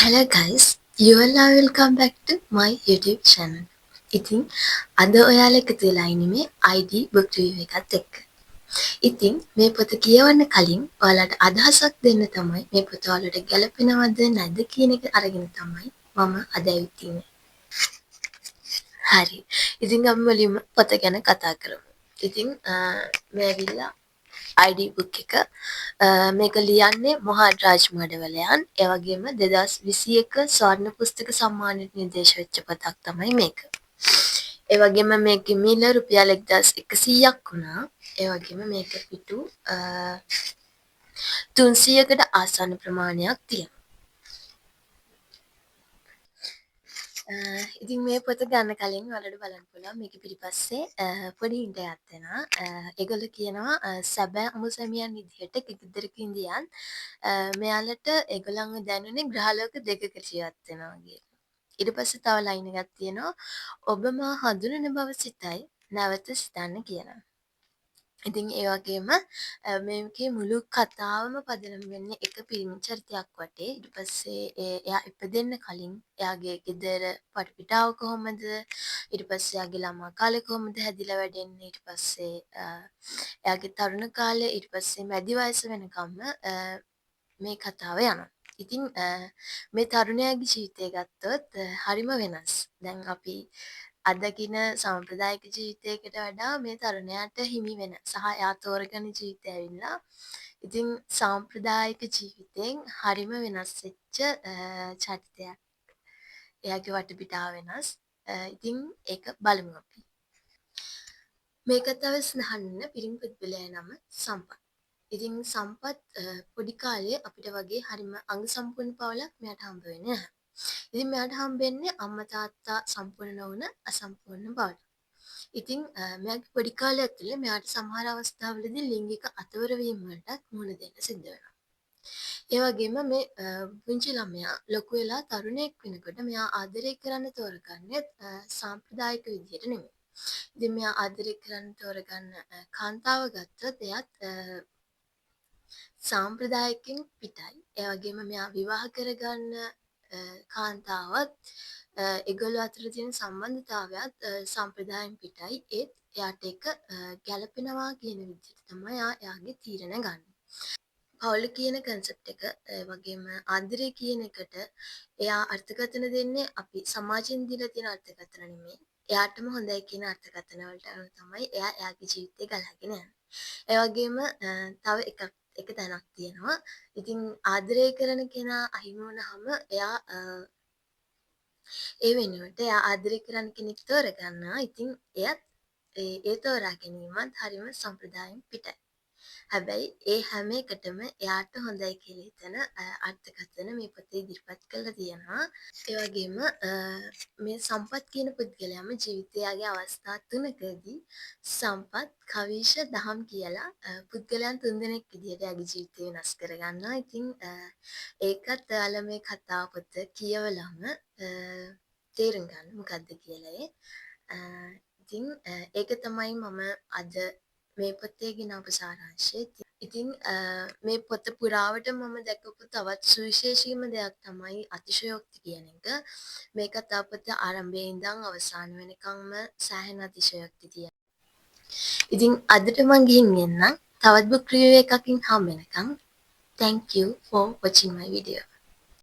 Hello guys, you all are welcome back to my YouTube channel. ඉතින් අද ඔයාලා එකතු වෙලා ඉන්නේ මේ ID book review එකත් එක්ක. ඉතින් මේ පොත කියවන්න කලින් ඔයාලට අදහසක් දෙන්න තමයි මේ පොත ඔයාලට ගැලපෙනවද නැද්ද කියන එක අරගෙන තමයි මම අද ඇවිත් ඉන්නේ. හරි. ඉතින් අපි මුලින්ම පොත ගැන කතා කරමු. ඉතින් මේ ඇවිල්ලා ID book එක මේක ලියන්නේ මොහාඩ් රාජ් මඩවලයන්. ඒ වගේම 2021 ස්වර්ණ පුස්තක සම්මානයට නිර්දේශ වෙච්ච පොතක් තමයි මේක. ඒ වගේම මේකේ මිල රුපියල් 1100ක් වුණා. ඒ වගේම මේක පිටු 300කට ආසන්න ප්‍රමාණයක් තියෙනවා. ඉතින් මේ පොත ගන්න කලින් ඔයාලට බලන්න පුළුවන් මේකේ පිටිපස්සේ පොඩි හින්ට් එකක් දෙනවා. ඒගොල්ලෝ කියනවා සැබෑ අමුසැමියන් විදිහට කිකිදෙරක ඉන්දියන් මෙයාලට ඒගොල්ලන්ව දැනුනේ ග්‍රහලෝක දෙකක ජීවත් වෙනවා කියලා. ඊට පස්සේ තව ලයින් එකක් තියෙනවා ඔබ මා හඳුනන බව සිතයි නැවත සිතන්න කියනවා. ඉතින් ඒ වගේම මේකේ මුළු කතාවම පදනම් වෙන්නේ එක පිරිමි චරිතයක් වටේ. ඊට පස්සේ එයා ඉපදෙන්න කලින් එයාගේ ගෙදර වටපිටාව කොහොමද? ඊට පස්සේ එයාගේ ළමා කාලේ කොහොමද හැදිලා වැඩෙන්නේ? ඊට පස්සේ එයාගේ තරුණ කාලේ ඊට පස්සේ මැදි වයස වෙනකම්ම මේ කතාව යනවා. ඉතින් මේ තරුණයාගේ ජීවිතය ගත්තොත් හරිම වෙනස්. දැන් අපි අදකින සම්ප්‍රදායික ජීවිතයකට වඩා මේ තරුණයාට හිමි වෙන සහ එයා තෝරගන්න ජීවිතය ඇවිල්ලා ඉතින් සාම්ප්‍රදායික ජීවිතයෙන් හරිම වෙනස් වෙච්ච චරිතයක්. එයාගේ වටපිටාව වෙනස්. ඉතින් ඒක බලමු අපි. මේ කතාව සඳහන් වෙන පිරිමි පුද්ගලයා නම සම්පත්. ඉතින් සම්පත් පොඩි කාලේ අපිට වගේ හරිම අංග සම්පූර්ණ පවුලක් මෙයාට හම්බ වෙන්නේ නැහැ. ඉතින් මෙයාට හම්බෙන්නේ අම්මා තාත්තා සම්පූර්ණ නොවුන අසම්පූර්ණ පවුලක්. ඉතින් මෙයාගේ පොඩි කාලය ඇතුලේ මෙයාට සමහර අවස්ථාවලදී ලිංගික අතවරවීම් වලටත් මුහුණ දෙන්න සිද්ධ වෙනවා. ඒ වගේම මේ පුංචි ළමයා ලොකු වෙලා තරුණයෙක් වෙනකොට මෙයා ආදරය කරන්න තෝරගන්නේ සාම්ප්‍රදායික විදිහට නෙමෙයි. ඉතින් මෙයා ආදරය කරන්න තෝරගන්න කාන්තාව ගත්තොත් එයත් සාම්ප්‍රදායිකෙන් පිටයි. ඒ වගේම මෙයා විවාහ කරගන්න කාන්තාවත් ඒගොල්ලෝ අතර තියෙන සම්බන්ධතාවයත් සම්ප්‍රදායෙන් පිටයි. ඒත් එයාට ඒක ගැළපෙනවා කියන විදිහට තමයි එයාගේ තීරණ ගන්න. පවුල කියන කන්සෙප්ට් එක වගේම ආදරය කියන එකට එයා අර්ථකථන දෙන්නේ අපි සමාජයෙන් දීලා තියෙන අර්ථකථන නෙමෙයි. එයාටම හොඳයි කියන අර්ථකථන වලට අනුව තමයි එයා එයාගේ ජීවිතය ගලාගෙන යන්නේ. ඒ වගේම තව එක තැනක් තියෙනවා. ඉතින් ආදරය කරන කෙනා අහිමි වුණාම එයා ඒ වෙනුවට එයා ආදරය කරන කෙනෙක් තෝරගන්නවා. ඉතින් එයත් ඒ තෝරා ගැනීමත් හරිම සම්ප්‍රදායෙන් පිටයි. හැබැයි ඒ හැම එකටම එයාට හොඳයි කියලා හිතන අර්ථකථන මේ පොතේ ඉදිරිපත් කරලා තියෙනවා. ඒ වගේම මේ සම්පත් කියන පුද්ගලයාම ජීවිතයේ අවස්ථා තුනකදී සම්පත්, කවිෂ, දහම් කියලා පුද්ගලයන් තුන්දෙනෙක් විදිහට එයාගේ ජීවිතය වෙනස් කරගන්නවා. ඉතින් ඒකත් ඔයාලා මේ කතා පොත කියවලම තේරුම් ගන්න මොකද්ද කියලා. ඉතින් ඒක තමයි මම අද මේ පොතේ ගෙනාපු සාරාංශය. ඉතින් මේ පොත පුරාවට මම දැකපු තවත් සුවිශේෂීම දෙයක් තමයි අතිශයෝක්ති කියන එක. මේ කතා පොත ආරම්භයේ ඉඳන් අවසාන වෙනකම්ම සෑහෙන අතිශයෝක්ති තියෙනවා. ඉතින් අදට මම ගිහින් එන්නම්. තවත් book review එකකින් හම්බ වෙනකම්. Thank you for watching my video.